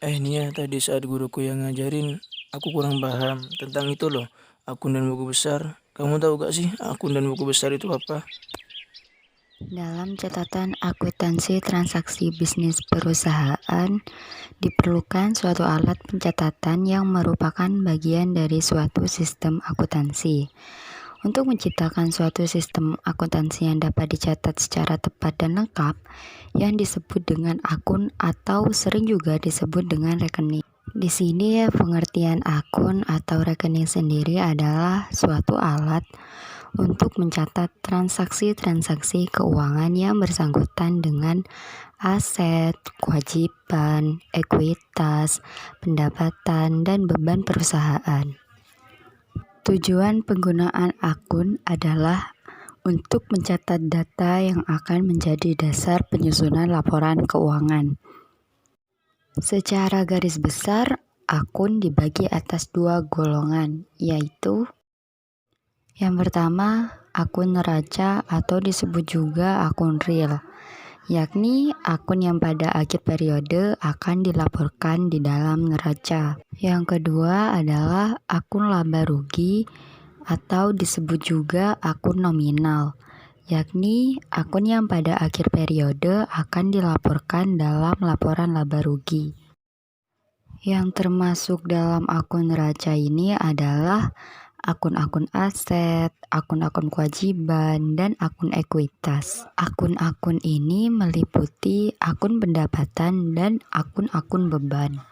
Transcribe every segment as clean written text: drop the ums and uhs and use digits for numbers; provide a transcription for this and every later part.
Nia, tadi saat guruku yang ngajarin, aku kurang paham tentang itu loh, akun dan buku besar. Kamu tahu gak sih akun dan buku besar itu apa? Dalam catatan akuntansi transaksi bisnis perusahaan, diperlukan suatu alat pencatatan yang merupakan bagian dari suatu sistem akuntansi. Untuk menciptakan suatu sistem akuntansi yang dapat dicatat secara tepat dan lengkap, yang disebut dengan akun atau sering juga disebut dengan rekening. Di sini pengertian akun atau rekening sendiri adalah suatu alat untuk mencatat transaksi-transaksi keuangan yang bersangkutan dengan aset, kewajiban, ekuitas, pendapatan, dan beban perusahaan. Tujuan penggunaan akun adalah untuk mencatat data yang akan menjadi dasar penyusunan laporan keuangan. Secara garis besar, akun dibagi atas dua golongan, yaitu yang pertama, akun neraca atau disebut juga akun real, yakni akun yang pada akhir periode akan dilaporkan di dalam neraca. Yang kedua adalah akun laba rugi atau disebut juga akun nominal, yakni akun yang pada akhir periode akan dilaporkan dalam laporan laba rugi. Yang termasuk dalam akun neraca ini adalah akun-akun aset, akun-akun kewajiban, dan akun ekuitas. Akun-akun ini meliputi akun pendapatan dan akun-akun beban.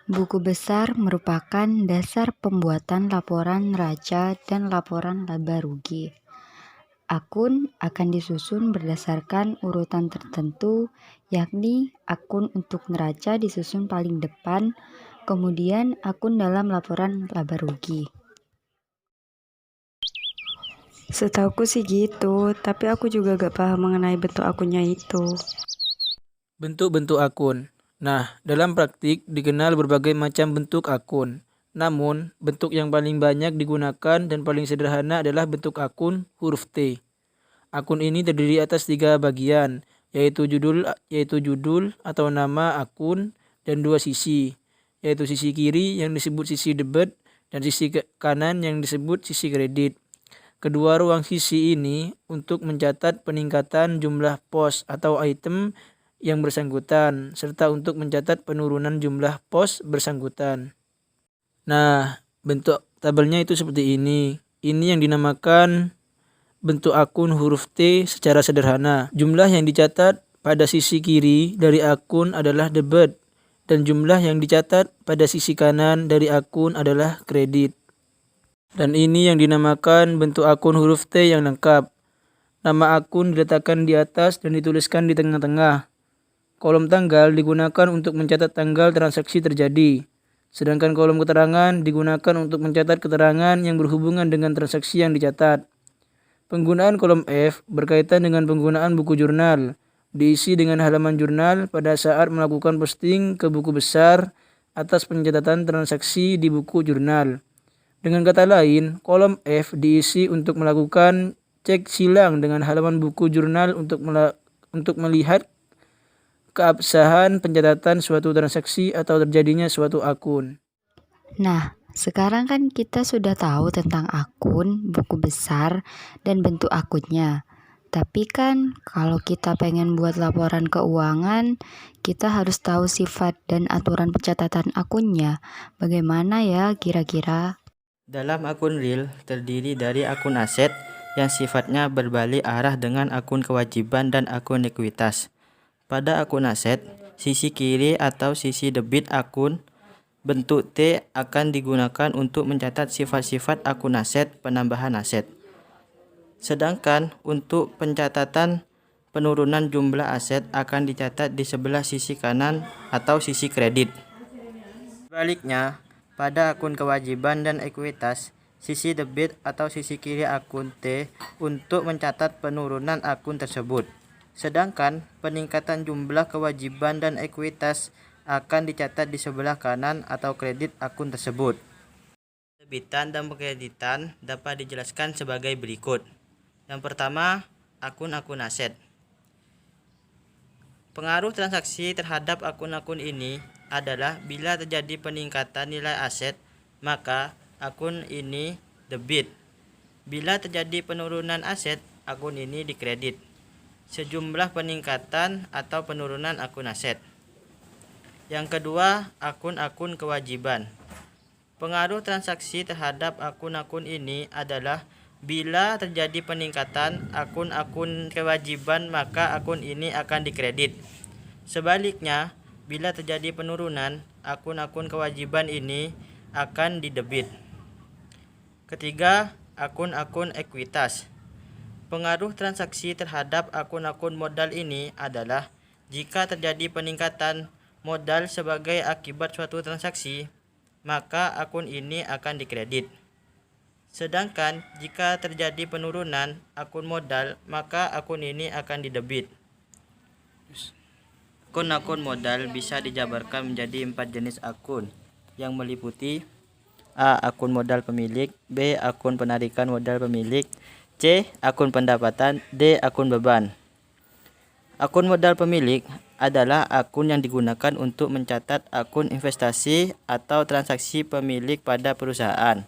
Buku besar merupakan dasar pembuatan laporan neraca dan laporan laba rugi. Akun akan disusun berdasarkan urutan tertentu, yakni akun untuk neraca disusun paling depan, kemudian akun dalam laporan laba rugi. Setauku sih gitu, tapi aku juga gak paham mengenai bentuk akunnya itu. Bentuk-bentuk akun. Nah, dalam praktik dikenal berbagai macam bentuk akun. Namun, bentuk yang paling banyak digunakan dan paling sederhana adalah bentuk akun huruf T. Akun ini terdiri atas 3 bagian, yaitu judul atau nama akun dan 2 sisi, yaitu sisi kiri yang disebut sisi debit dan sisi kanan yang disebut sisi kredit. Kedua ruang sisi ini untuk mencatat peningkatan jumlah pos atau item yang bersangkutan, serta untuk mencatat penurunan jumlah pos bersangkutan. Nah, bentuk tabelnya itu seperti ini. Ini yang dinamakan bentuk akun huruf T secara sederhana. Jumlah yang dicatat pada sisi kiri dari akun adalah debit, dan jumlah yang dicatat pada sisi kanan dari akun adalah kredit. Dan ini yang dinamakan bentuk akun huruf T yang lengkap. Nama akun diletakkan di atas dan dituliskan di tengah-tengah. Kolom tanggal digunakan untuk mencatat tanggal transaksi terjadi. Sedangkan kolom keterangan digunakan untuk mencatat keterangan yang berhubungan dengan transaksi yang dicatat. Penggunaan kolom F berkaitan dengan penggunaan buku jurnal. Diisi dengan halaman jurnal pada saat melakukan posting ke buku besar atas pencatatan transaksi di buku jurnal. Dengan kata lain, kolom F diisi untuk melakukan cek silang dengan halaman buku jurnal untuk melihat keabsahan pencatatan suatu transaksi atau terjadinya suatu akun. Nah, sekarang kan kita sudah tahu tentang akun, buku besar, dan bentuk akunnya. Tapi kan kalau kita pengen buat laporan keuangan, kita harus tahu sifat dan aturan pencatatan akunnya. Bagaimana ya kira-kira? Dalam akun real terdiri dari akun aset yang sifatnya berbalik arah dengan akun kewajiban dan akun ekuitas. Pada akun aset, sisi kiri atau sisi debit akun bentuk T akan digunakan untuk mencatat sifat-sifat akun aset penambahan aset. Sedangkan untuk pencatatan penurunan jumlah aset akan dicatat di sebelah sisi kanan atau sisi kredit. Sebaliknya, pada akun kewajiban dan ekuitas, sisi debit atau sisi kiri akun T untuk mencatat penurunan akun tersebut. Sedangkan peningkatan jumlah kewajiban dan ekuitas akan dicatat di sebelah kanan atau kredit akun tersebut. Debitan dan kreditan dapat dijelaskan sebagai berikut. Yang pertama, akun-akun aset. Pengaruh transaksi terhadap akun-akun ini adalah bila terjadi peningkatan nilai aset, maka akun ini debit. Bila terjadi penurunan aset, akun ini dikredit. Sejumlah peningkatan atau penurunan akun aset. Yang kedua, akun-akun kewajiban. Pengaruh transaksi terhadap akun-akun ini adalah bila terjadi peningkatan akun-akun kewajiban, maka akun ini akan dikredit. Sebaliknya, bila terjadi penurunan, akun-akun kewajiban ini akan didebit. Ketiga, akun-akun ekuitas. Pengaruh transaksi terhadap akun-akun modal ini adalah jika terjadi peningkatan modal sebagai akibat suatu transaksi, maka akun ini akan dikredit. Sedangkan jika terjadi penurunan akun modal, maka akun ini akan didebit. Akun-akun modal bisa dijabarkan menjadi 4 jenis akun yang meliputi A. Akun modal pemilik, B. Akun penarikan modal pemilik, C. Akun pendapatan, D. Akun beban. Akun modal pemilik adalah akun yang digunakan untuk mencatat akun investasi atau transaksi pemilik pada perusahaan.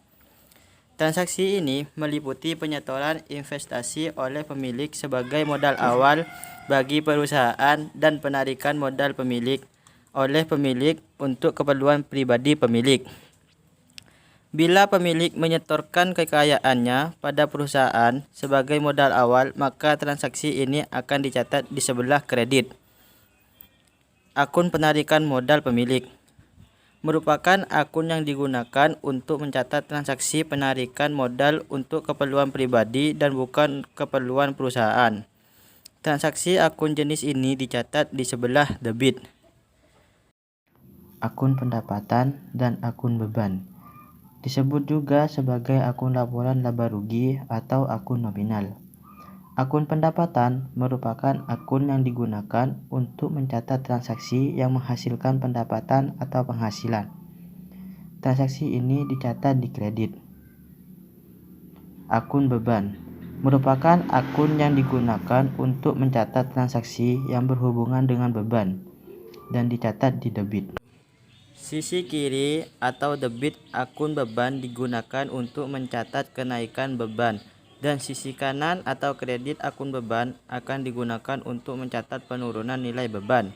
Transaksi ini meliputi penyetoran investasi oleh pemilik sebagai modal awal bagi perusahaan dan penarikan modal pemilik oleh pemilik untuk keperluan pribadi pemilik. Bila pemilik menyetorkan kekayaannya pada perusahaan sebagai modal awal, maka transaksi ini akan dicatat di sebelah kredit. Akun penarikan modal pemilik merupakan akun yang digunakan untuk mencatat transaksi penarikan modal untuk keperluan pribadi dan bukan keperluan perusahaan. Transaksi akun jenis ini dicatat di sebelah debit. Akun pendapatan dan akun beban disebut juga sebagai akun laporan laba rugi atau akun nominal. Akun pendapatan merupakan akun yang digunakan untuk mencatat transaksi yang menghasilkan pendapatan atau penghasilan. Transaksi ini dicatat di kredit. Akun beban merupakan akun yang digunakan untuk mencatat transaksi yang berhubungan dengan beban dan dicatat di debit. Sisi kiri atau debit akun beban digunakan untuk mencatat kenaikan beban, dan sisi kanan atau kredit akun beban akan digunakan untuk mencatat penurunan nilai beban.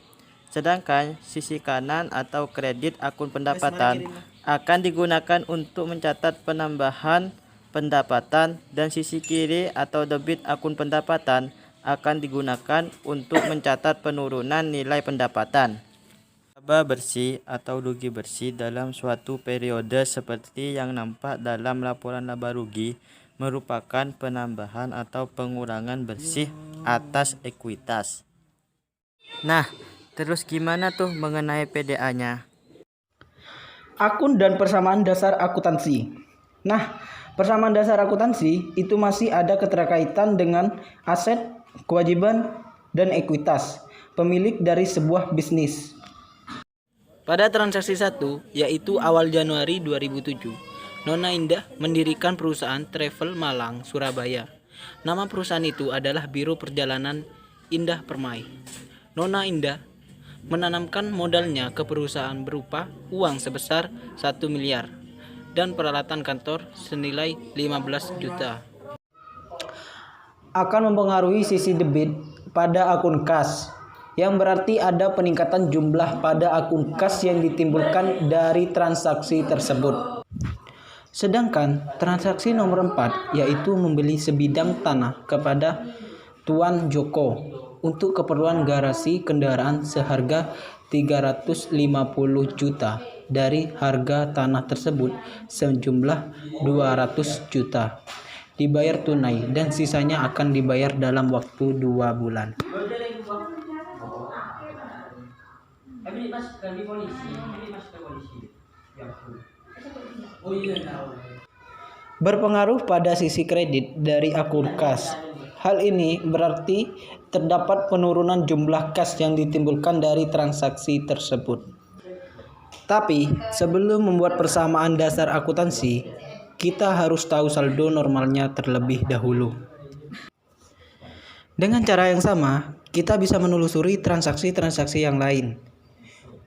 Sedangkan sisi kanan atau kredit akun pendapatan akan digunakan untuk mencatat penambahan pendapatan, dan sisi kiri atau debit akun pendapatan akan digunakan untuk mencatat penurunan nilai pendapatan. Laba bersih atau rugi bersih dalam suatu periode seperti yang nampak dalam laporan laba rugi merupakan penambahan atau pengurangan bersih atas ekuitas. Nah, terus gimana tuh mengenai PDA-nya? Akun dan persamaan dasar akuntansi. Nah, persamaan dasar akuntansi itu masih ada keterkaitan dengan aset, kewajiban, dan ekuitas pemilik dari sebuah bisnis. Pada transaksi 1, yaitu awal Januari 2007, Nona Indah mendirikan perusahaan travel Malang, Surabaya. Nama perusahaan itu adalah Biro Perjalanan Indah Permai. Nona Indah menanamkan modalnya ke perusahaan berupa uang sebesar 1 miliar dan peralatan kantor senilai 15 juta. Akan mempengaruhi sisi debit pada akun kas, yang berarti ada peningkatan jumlah pada akun kas yang ditimbulkan dari transaksi tersebut. Sedangkan transaksi nomor 4 yaitu membeli sebidang tanah kepada Tuan Joko untuk keperluan garasi kendaraan seharga 350 juta. Dari harga tanah tersebut sejumlah 200 juta dibayar tunai dan sisanya akan dibayar dalam waktu 2 bulan. Berpengaruh pada sisi kredit dari akun kas. Hal ini berarti terdapat penurunan jumlah kas yang ditimbulkan dari transaksi tersebut. Tapi sebelum membuat persamaan dasar akuntansi, kita harus tahu saldo normalnya terlebih dahulu. Dengan cara yang sama, kita bisa menelusuri transaksi-transaksi yang lain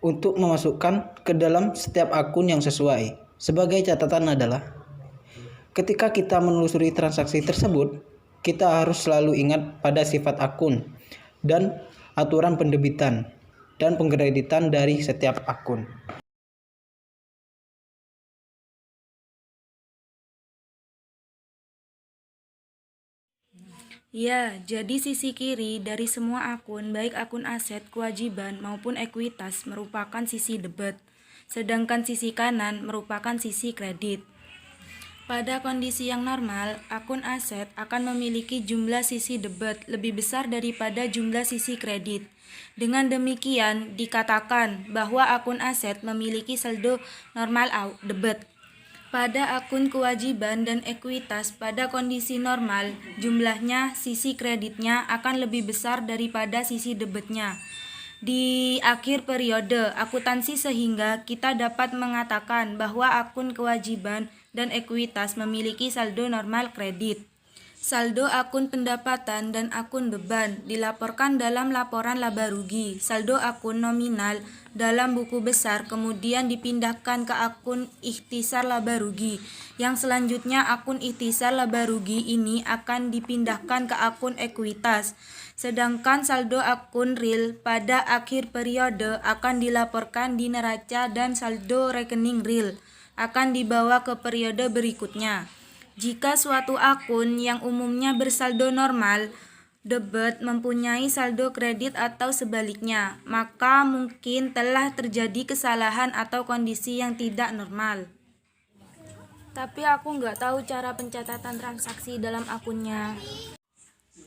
untuk memasukkan ke dalam setiap akun yang sesuai. Sebagai catatan adalah, ketika kita menelusuri transaksi tersebut, kita harus selalu ingat pada sifat akun dan aturan pendebitan dan pengkreditan dari setiap akun. Ya, jadi sisi kiri dari semua akun, baik akun aset, kewajiban, maupun ekuitas merupakan sisi debit, sedangkan sisi kanan merupakan sisi kredit. Pada kondisi yang normal, akun aset akan memiliki jumlah sisi debit lebih besar daripada jumlah sisi kredit. Dengan demikian, dikatakan bahwa akun aset memiliki saldo normal debit. Pada akun kewajiban dan ekuitas pada kondisi normal, jumlahnya sisi kreditnya akan lebih besar daripada sisi debitnya. Di akhir periode akuntansi sehingga kita dapat mengatakan bahwa akun kewajiban dan ekuitas memiliki saldo normal kredit. Saldo akun pendapatan dan akun beban dilaporkan dalam laporan laba rugi. Saldo akun nominal dalam buku besar kemudian dipindahkan ke akun ikhtisar laba rugi. Yang selanjutnya akun ikhtisar laba rugi ini akan dipindahkan ke akun ekuitas. Sedangkan saldo akun real pada akhir periode akan dilaporkan di neraca dan saldo rekening real akan dibawa ke periode berikutnya. Jika suatu akun yang umumnya bersaldo normal, debit mempunyai saldo kredit atau sebaliknya, maka mungkin telah terjadi kesalahan atau kondisi yang tidak normal. Tapi aku nggak tahu cara pencatatan transaksi dalam akunnya.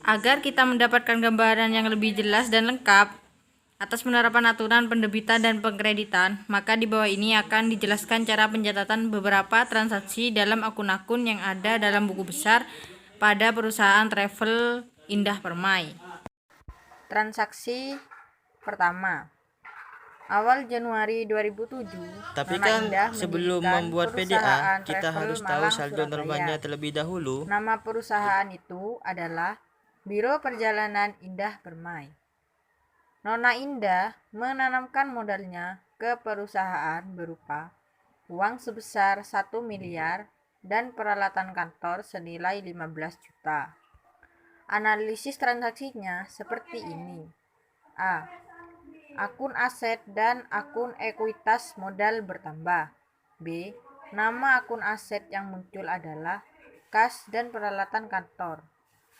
Agar kita mendapatkan gambaran yang lebih jelas dan lengkap atas penerapan aturan pendebitan dan pengkreditan, maka di bawah ini akan dijelaskan cara pencatatan beberapa transaksi dalam akun-akun yang ada dalam buku besar pada perusahaan travel Indah Permai. Transaksi pertama, awal Januari 2007. Tapi Nona kan Indah sebelum mendirikan membuat PDA, perusahaan kita travel harus tahu Malang, saldo Surabaya. normalnya terlebih dahulu. Nama perusahaan itu adalah Biro Perjalanan Indah Permai. Nona Indah menanamkan modalnya ke perusahaan berupa uang sebesar 1 miliar dan peralatan kantor senilai 15 juta. Analisis transaksinya seperti ini. A. Akun aset dan akun ekuitas modal bertambah. B. Nama akun aset yang muncul adalah kas dan peralatan kantor.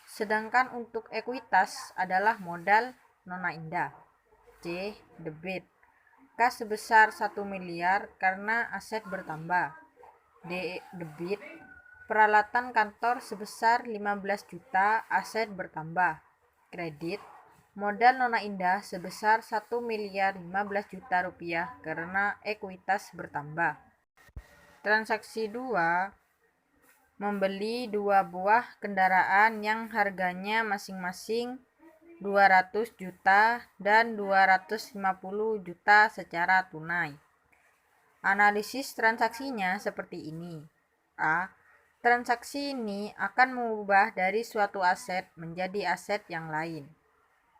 Sedangkan untuk ekuitas adalah modal Nona Indah. C. Debit. Kas sebesar 1 miliar karena aset bertambah. D. Debit. Peralatan kantor sebesar 15 juta, aset bertambah. Kredit. Modal Nona Indah sebesar 1 miliar 15 juta rupiah karena ekuitas bertambah. Transaksi 2. Membeli 2 buah kendaraan yang harganya masing-masing 200 juta dan 250 juta secara tunai. Analisis transaksinya seperti ini. A. Transaksi ini akan mengubah dari suatu aset menjadi aset yang lain.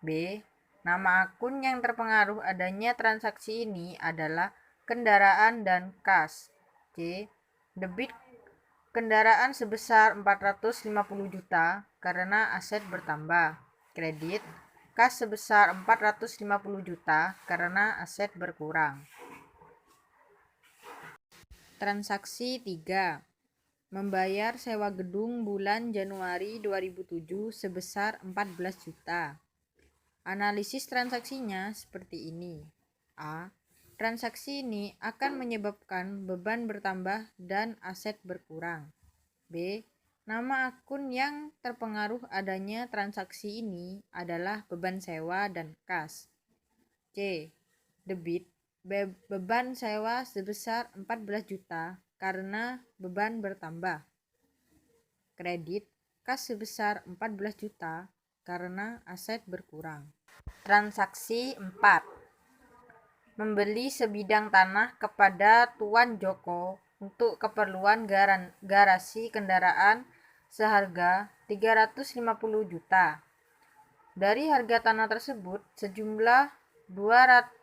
B. Nama akun yang terpengaruh adanya transaksi ini adalah kendaraan dan kas. C. Debit kendaraan sebesar 450 juta karena aset bertambah. Kredit kas sebesar 450 juta karena aset berkurang. Transaksi 3. Membayar sewa gedung bulan Januari 2007 sebesar 14 juta. Analisis transaksinya seperti ini. A. Transaksi ini akan menyebabkan beban bertambah dan aset berkurang. B. Nama akun yang terpengaruh adanya transaksi ini adalah beban sewa dan kas. C. Debit. Beban sewa sebesar 14 juta karena beban bertambah. Kredit. Kas sebesar 14 juta karena aset berkurang. Transaksi 4. Membeli sebidang tanah kepada Tuan Joko untuk keperluan garasi kendaraan seharga 350 juta. Dari harga tanah tersebut, sejumlah 200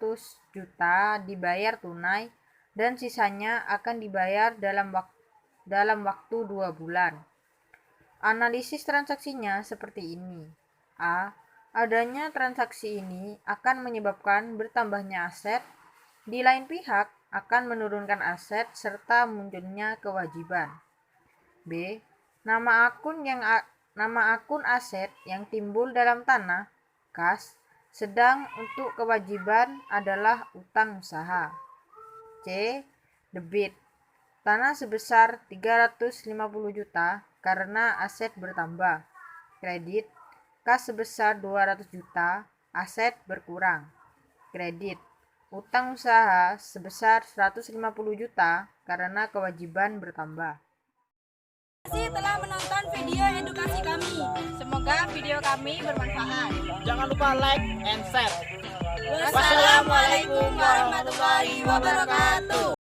juta dibayar tunai dan sisanya akan dibayar dalam waktu 2 bulan. Analisis transaksinya seperti ini. A. Adanya transaksi ini akan menyebabkan bertambahnya aset, di lain pihak akan menurunkan aset serta munculnya kewajiban. B. Nama akun aset yang timbul dalam tanah, kas, sedang untuk kewajiban adalah utang usaha. C. Debit. Tanah sebesar 350 juta karena aset bertambah. Kredit. Kas sebesar 200 juta, aset berkurang. Kredit. Utang usaha sebesar 150 juta karena kewajiban bertambah. Terima kasih telah menonton video edukasi kami. Semoga video kami bermanfaat. Jangan lupa like and share. Wassalamualaikum warahmatullahi wabarakatuh.